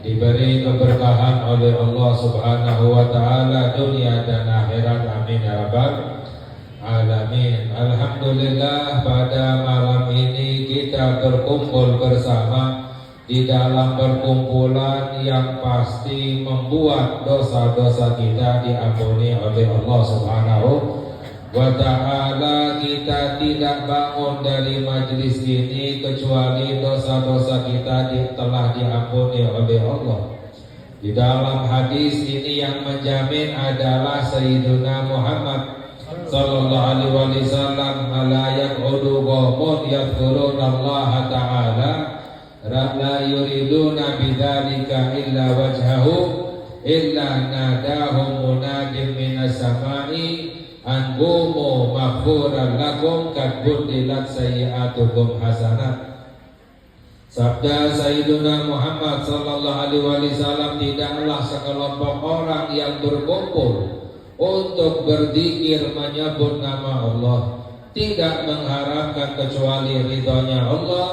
diberi keberkahan oleh Allah Subhanahu wa taala dunia dan akhirat, amin ya rabbal alamin. Alhamdulillah, pada malam ini kita berkumpul bersama di dalam perkumpulan yang pasti membuat dosa-dosa kita diampuni oleh Allah Subhanahu wa ta'ala. Kita tidak bangun dari majlis ini kecuali dosa-dosa kita telah diampuni oleh Allah. Di dalam hadis ini yang menjamin adalah Sayyiduna Muhammad sallallahu alaihi wasallam, la yaqudu qawmun yadhkuruna Allah ta'ala la yuriduna bidzalika illa wajhahu illa nadahum munadin minas samai anqumu maghfuran lakum kad buddilat sayyi'atukum hasanat. Sabda Sayyiduna Muhammad sallallahu alaihi wasallam, tidaklah sekelompok orang yang berkumpul untuk berzikir menyebut nama Allah, tidak mengharapkan kecuali ridhonya Allah,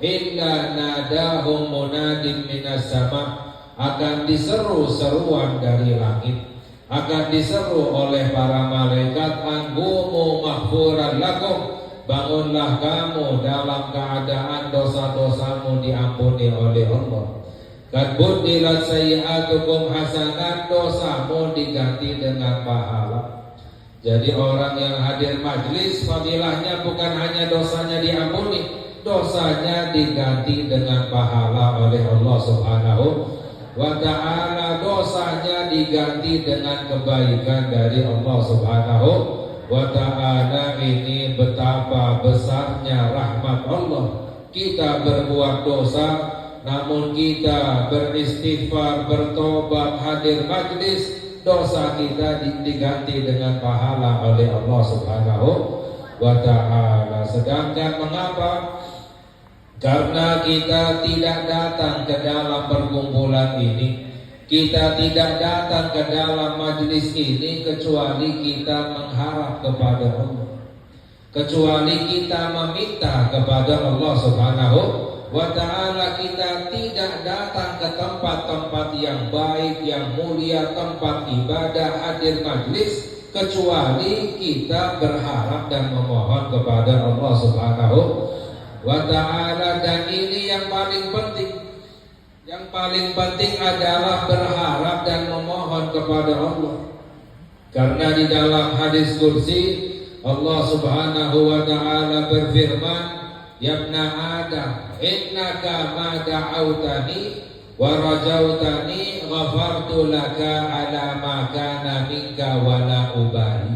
illa nadahum munadin minas sama, akan diseru seruan dari langit, akan diseru oleh para malaikat, anqumu maghfuran lakum, bangunlah kamu dalam keadaan dosa-dosamu diampuni oleh Allah. Qad buddilat sayyi'atukum hasanat, dosamu diganti dengan pahala. Jadi orang yang hadir majlis, fadilahnya bukan hanya dosanya diampuni, dosanya diganti dengan pahala oleh Allah Subhanahu wa ta'ala. Dosanya diganti dengan kebaikan dari Allah Subhanahu wa ta'ala. Ini betapa besarnya rahmat Allah. Kita berbuat dosa, namun kita beristighfar, bertobat, hadir majlis, dosa kita diganti dengan pahala oleh Allah Subhanahu wa ta'ala. Sedangkan mengapa? Karena kita tidak datang ke dalam perkumpulan ini, kita tidak datang ke dalam majlis ini kecuali kita mengharap kepada Allah, kecuali kita meminta kepada Allah Subhanahu wa ta'ala. Kita tidak datang ke tempat-tempat yang baik, yang mulia, tempat ibadah, hadir majlis, kecuali kita berharap dan memohon kepada Allah Subhanahu wa ta'ala. Dan ini yang paling penting. Yang paling penting adalah berharap dan memohon kepada Allah. Karena di dalam hadis kursi Allah Subhanahu wa ta'ala berfirman, ya ibna Adam, innaka ma da'autani wa rajautani ghafartu laka ala ma kana minka wa la ubali.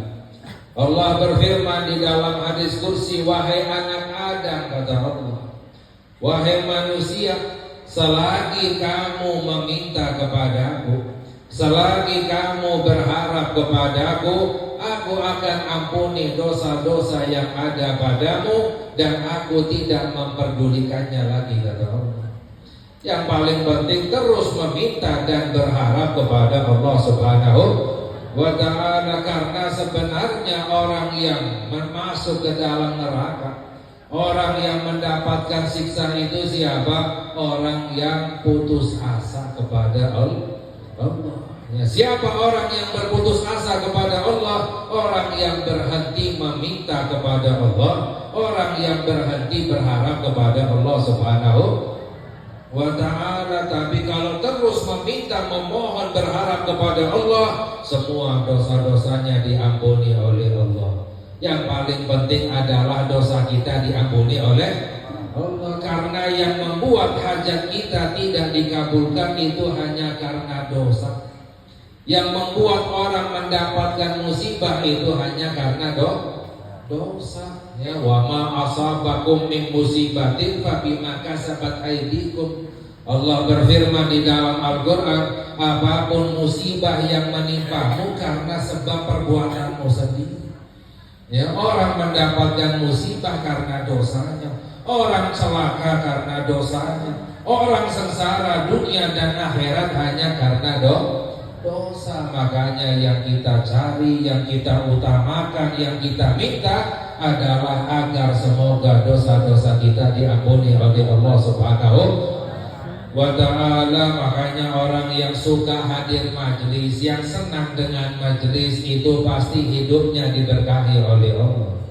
Allah berfirman di dalam hadis kursi, wahai anak Adam, kata Allah, wahai manusia, selagi kamu meminta kepadaku, selagi kamu berharap kepadaku, aku akan ampuni dosa-dosa yang ada padamu, dan aku tidak memperdulikannya lagi, kata Allah. Yang paling penting terus meminta dan berharap kepada Allah Subhanahu wa ta'ala. Karena sebenarnya orang yang masuk ke dalam neraka, orang yang mendapatkan siksa itu siapa? Orang yang putus asa kepada Allah. Ya, siapa orang yang berputus asa kepada Allah? Orang yang berhenti meminta kepada Allah, orang yang berhenti berharap kepada Allah Subhanahu wa ta'ala. Tapi kalau terus meminta, memohon, berharap kepada Allah, semua dosa-dosanya diampuni oleh Allah. Yang paling penting adalah dosa kita diampuni oleh Allah. Karena yang membuat hajat kita tidak dikabulkan itu hanya karena dosa. Yang membuat orang mendapatkan musibah itu hanya karena dosa. Ya, wa ma asabakum min musibatin fa bima kasabat aydikum. Allah berfirman di dalam Al-Qur'an, apapun musibah yang menimpamu karena sebab perbuatanmu sendiri. Ya, orang mendapatkan musibah karena dosanya, orang celaka karena dosanya, orang sengsara dunia dan akhirat hanya karena dosa. Makanya yang kita cari, yang kita utamakan, yang kita minta adalah agar semoga dosa-dosa kita diampuni oleh Allah Subhanahu wa ta'ala. Makanya orang yang suka hadir majlis, yang senang dengan majlis itu pasti hidupnya diberkahi oleh Allah.